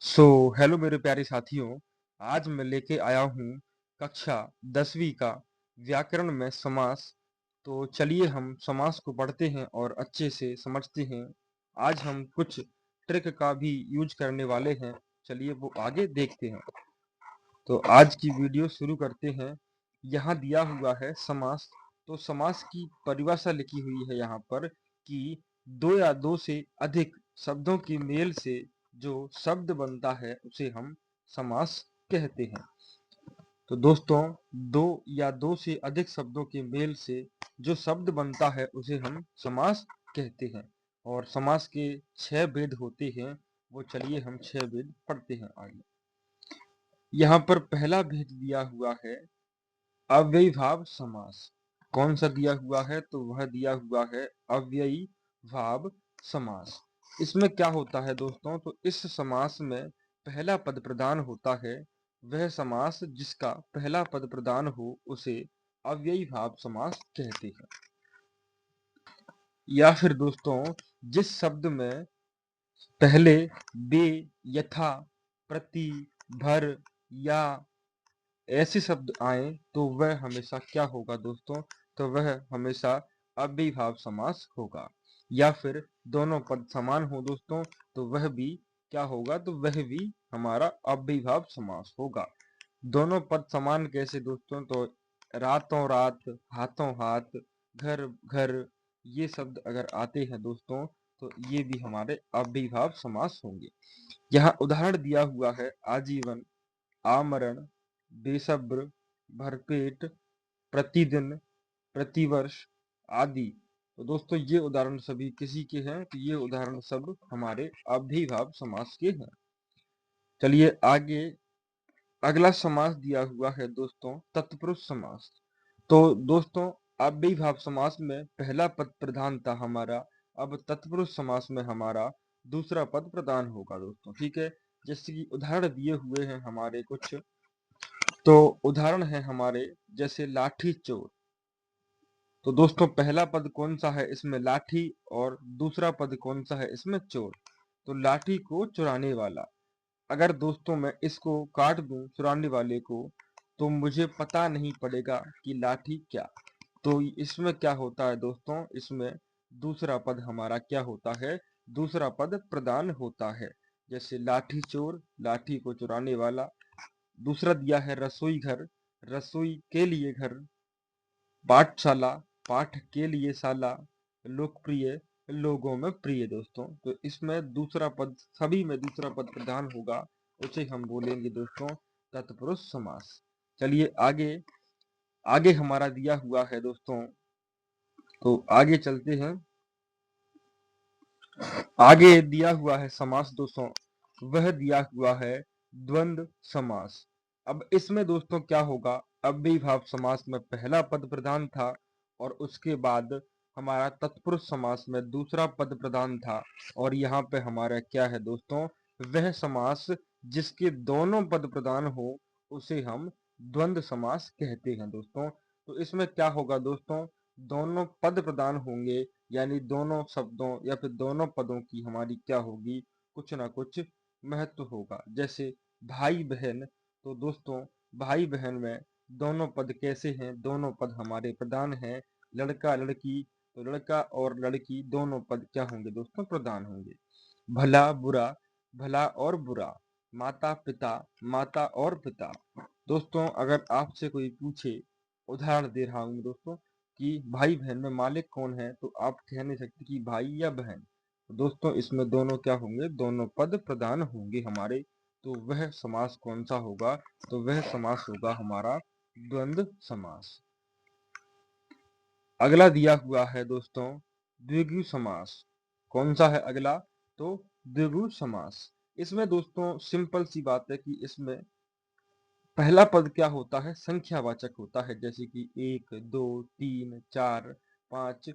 So hello मेरे प्यारे साथियों। आज मैं लेके आया हूँ कक्षा 10वीं का व्याकरण में समास। तो चलिए हम समास को पढ़ते हैं और अच्छे से समझते हैं। आज हम कुछ ट्रिक का भी यूज करने वाले हैं। चलिए वो आगे देखते हैं। तो आज की वीडियो शुरू करते हैं। यहाँ दिया हुआ है समास। तो समास की परिभाषा लिखी हुई है यहाँ पर कि दो या दो से अधिक शब्दों के मेल से जो शब्द बनता है उसे हम समास कहते हैं। तो दोस्तों, दो या दो से अधिक शब्दों के मेल से जो शब्द बनता है उसे हम समास कहते हैं। और समास के 6 भेद होते हैं। वो चलिए हम 6 भेद पढ़ते हैं आगे। यहाँ पर पहला भेद दिया हुआ है अव्ययी भाव समास। कौन सा दिया हुआ है? तो वह दिया हुआ है अव्ययी भाव समास। इसमें क्या होता है दोस्तों? तो इस समास में पहला पद प्रधान होता है। वह समास जिसका पहला पद प्रधान हो उसे अव्ययी भाव समास कहते हैं। या फिर दोस्तों, जिस शब्द में पहले बे, यथा, प्रति, भर या ऐसे शब्द आए तो वह हमेशा क्या होगा दोस्तों? तो वह हमेशा अव्ययीभाव समास होगा। या फिर दोनों पद समान हो दोस्तों तो वह भी क्या होगा? तो वह भी हमारा अव्ययीभाव समास होगा। दोनों पद समान कैसे दोस्तों? तो रातों रात, हाथों हाथ, घर घर, ये शब्द अगर आते हैं दोस्तों तो ये भी हमारे अव्ययीभाव समास होंगे। यहाँ उदाहरण दिया हुआ है आजीवन, आमरण, बेसब्र, भरपेट, प्रतिदिन, प्रतिवर्ष आदि। तो दोस्तों ये उदाहरण सभी किसी के हैं? तो ये उदाहरण सब हमारे अव्ययीभाव समास के हैं। चलिए आगे अगला समास दिया हुआ है दोस्तों तत्पुरुष समास। तो दोस्तों अव्ययीभाव समास में पहला पद प्रधान था हमारा। अब तत्पुरुष समास में हमारा दूसरा पद प्रधान होगा दोस्तों। ठीक है, जैसे कि उदाहरण दिए हुए हैं हमारे कुछ। तो उदाहरण है हमारे जैसे लाठी चोर। तो दोस्तों पहला पद कौन सा है इसमें? लाठी। और दूसरा पद कौन सा है इसमें? चोर। तो लाठी को चुराने वाला। अगर दोस्तों मैं इसको काट दूं चुराने वाले को तो मुझे पता नहीं पड़ेगा कि लाठी क्या। तो इसमें क्या होता है दोस्तों? इसमें दूसरा पद हमारा क्या होता है? दूसरा पद प्रधान होता है। जैसे लाठी चोर, लाठी को चुराने वाला। दूसरा दिया है रसोई घर, रसोई के लिए घर। पाठशाला, पाठ के लिए शाला। लोकप्रिय, लोगों में प्रिय दोस्तों। तो इसमें दूसरा पद, सभी में दूसरा पद प्रधान होगा, उसे हम बोलेंगे दोस्तों तत्पुरुष समास। चलिए आगे आगे हमारा दिया हुआ है दोस्तों। तो आगे चलते हैं। आगे दिया हुआ है समास दोस्तों, वह दिया हुआ है द्वंद्व समास। अब इसमें दोस्तों क्या होगा? अव्ययीभाव समास में पहला पद प्रधान था और उसके बाद हमारा तत्पुरुष समास में दूसरा पद प्रधान था। और यहाँ पे हमारा क्या है दोस्तों? वह समास जिसके दोनों पद प्रधान हो उसे हम द्वंद्व समास कहते हैं दोस्तों। तो इसमें क्या होगा दोस्तों? दोनों पद प्रधान होंगे, यानी दोनों शब्दों या फिर दोनों पदों की हमारी क्या होगी? कुछ ना कुछ महत्व होगा। जैसे भाई बहन। तो दोस्तों भाई बहन में दोनों पद कैसे हैं? दोनों पद हमारे प्रधान हैं। लड़का लड़की, तो लड़का और लड़की दोनों पद क्या होंगे दोस्तों? प्रधान होंगे। भला बुरा, भला और बुरा। माता पिता, माता और पिता। दोस्तों अगर आपसे कोई पूछे, उदाहरण दे रहा हूँ दोस्तों, कि भाई बहन में मालिक कौन है, तो आप कह नहीं सकते कि भाई या बहन। तो दोस्तों इसमें दोनों क्या होंगे? दोनों पद प्रधान होंगे हमारे। तो वह समास कौन सा होगा? तो वह समास होगा हमारा द्वंद्व समास। अगला दिया हुआ है दोस्तों द्विगु समास। कौन सा है अगला? तो द्विगु समास। इसमें दोस्तों सिंपल सी बात है कि इसमें पहला पद क्या होता है? संख्यावाचक होता है। जैसे कि 1, 2, 3, 4, 5।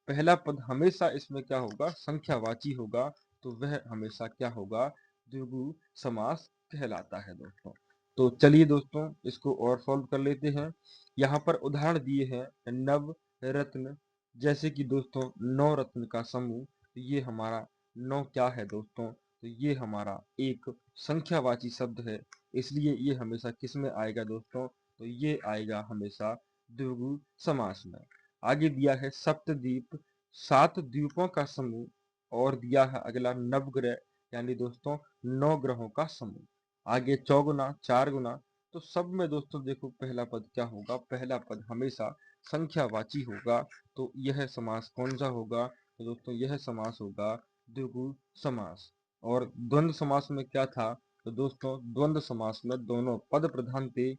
पहला पद हमेशा इसमें क्या होगा? संख्यावाची होगा। तो वह हमेशा क्या होगा? द्विगु समास कहलाता है दोस्तों। तो चलिए दोस्तों इसको और सॉल्व कर लेते हैं। यहाँ पर उदाहरण दिए हैं नव रत्न। जैसे कि दोस्तों 9 रत्न का समूह। तो ये हमारा 9 क्या है दोस्तों? तो ये हमारा एक संख्यावाची शब्द है, इसलिए ये हमेशा किस में आएगा दोस्तों? तो ये आएगा हमेशा द्विगु समास में। आगे दिया है सप्तद्वीप, 7 द्वीपों का समूह, और दिया है अगला नवग्रह, यानी दोस्तों 9 ग्रहों का समूह। आगे चौगुना, 4 गुना, तो सब में दोस्तों देखो पहला पद क्या होगा? पहला पद हमेशा संख्यावाची होगा। तो यह समास कौन सा होगा? तो दोस्तों यह समास होगा द्विगु समास। और द्वंद्व समास में क्या था? तो दोस्तों द्वंद्व समास में दोनों पद प्रधान थे।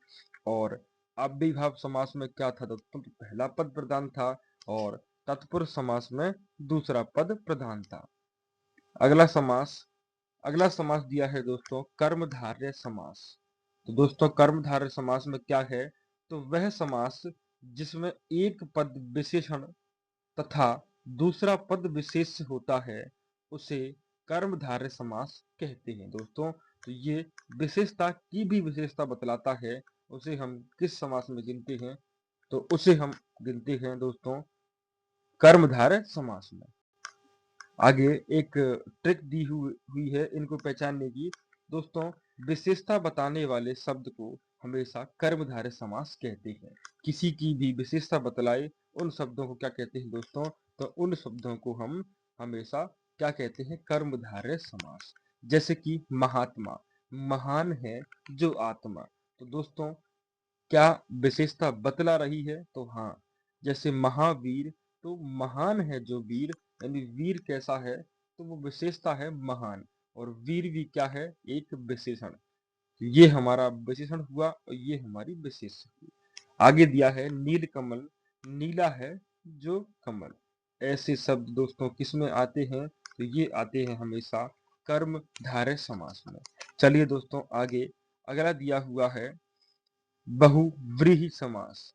और अव्ययीभाव समास में क्या था दोस्तों? तो पहला पद प्रधान था और तत्पुरुष समास में दूसरा पद प्रधान था। अगला समास दिया है दोस्तों कर्मधारय समास। तो दोस्तों कर्मधारय समास में क्या है? तो वह समास जिसमें एक पद विशेषण तथा दूसरा पद विशेष होता है, उसे कर्मधारय समास कहते हैं दोस्तों। तो ये विशेषता की भी विशेषता बतलाता है, उसे हम किस समास में गिनते हैं? तो उसे हम गिनते हैं दोस्तों कर्मधारय समास में। आगे एक ट्रिक दी हुई है इनको पहचानने की। दोस्तों विशेषता बताने वाले शब्द को हमेशा कर्मधारय समास कहते हैं। किसी की भी विशेषता बतलाए उन शब्दों को क्या कहते हैं दोस्तों? तो उन शब्दों को हम हमेशा क्या कहते हैं? कर्मधारय समास। जैसे कि महात्मा, महान है जो आत्मा। तो दोस्तों क्या विशेषता बतला रही है? तो हाँ, जैसे महावीर, तो महान है जो वीर, यानी वीर कैसा है? तो वो विशेषता है महान, और वीर भी क्या है? एक विशेषण। तो ये हमारा विशेषण हुआ और ये हमारी विशेषण हुई। आगे दिया है नीलकमल, नीला है जो कमल। ऐसे शब्द दोस्तों किस में आते हैं? तो ये आते हैं हमेशा कर्मधारय समास में। चलिए दोस्तों आगे अगला दिया हुआ है बहुव्रीहि समास।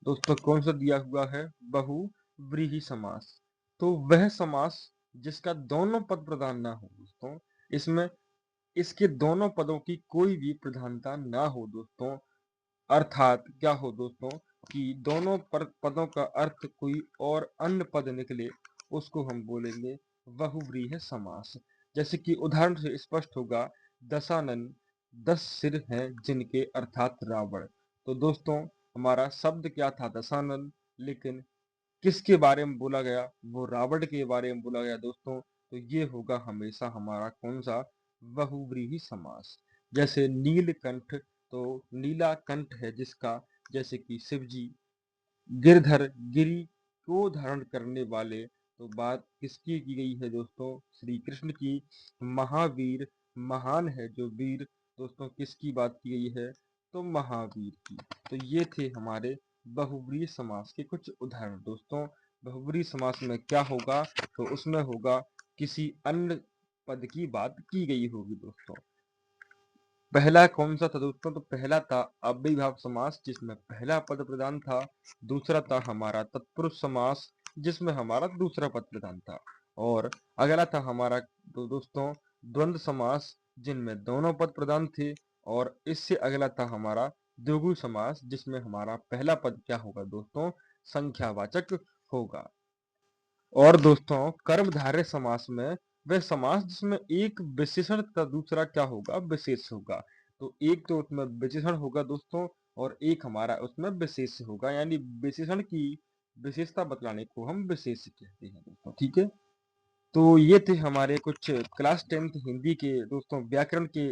दोस्तों कौन सा दिया हुआ है? बहुव्रीहि समास। तो वह समास जिसका दोनों पद प्रधान ना हो दोस्तों, इसमें इसके दोनों पदों की कोई भी प्रधानता ना हो दोस्तों। अर्थात क्या हो दोस्तों? कि दोनों पदों का अर्थ कोई और अन्य पद निकले, उसको हम बोलेंगे बहुव्रीहि समास। जैसे कि उदाहरण से स्पष्ट होगा, दशानन, 10 सिर हैं जिनके, अर्थात रावण। तो दोस्तों हमारा शब्द क्या था? दशानन, लेकिन किसके बारे में बोला गया? वो रावण के बारे में बोला गया दोस्तों। तो ये होगा हमेशा हमारा कौन सा? बहुव्रीहि समास। जैसे नीलकंठ, तो नीला कंठ है जिसका, जैसे कि शिव जी। गिरधर, गिरि को धारण करने वाले, तो बात किसकी की गई है दोस्तों? श्री कृष्ण की। महावीर, महान है जो वीर, दोस्तों किसकी बात की गई है? तो महावीर की। तो ये थे हमारे बहुव्रीहि समास के कुछ उदाहरण दोस्तों। बहुव्रीहि समास में क्या होगा? तो उसमें होगा किसी अन्य पद की बात की गई होगी दोस्तों। पहला कौन सा था दोस्तों? तो पहला था अव्ययीभाव समास जिसमें पहला पद प्रधान था। दूसरा था हमारा तत्पुरुष समास जिसमें हमारा दूसरा पद प्रधान था। और अगला था हमारा तो दोस्तों द्वंद्व समास जिनमें दोनों पद प्रधान थे। और इससे अगला था हमारा द्विगु समास जिसमें हमारा पहला पद क्या होगा दोस्तों? संख्यावाचक होगा। और दोस्तों कर्मधारय समास में वह समास जिसमें एक विशेषण तथा दूसरा क्या होगा? विशेष होगा। तो एक तो उसमें विशेषण होगा दोस्तों, और एक हमारा उसमें विशेष होगा, यानी विशेषण की विशेषता बतलाने को हम विशेष कहते हैं दोस्तों। ठीक है, तो ये थे हमारे कुछ क्लास 10th हिंदी के दोस्तों व्याकरण के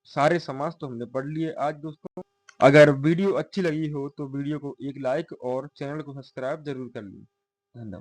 सारे समास तो हमने पढ़ लिए आज दोस्तों। अगर वीडियो अच्छी लगी हो तो वीडियो को एक लाइक और चैनल को सब्सक्राइब जरूर कर लें। धन्यवाद।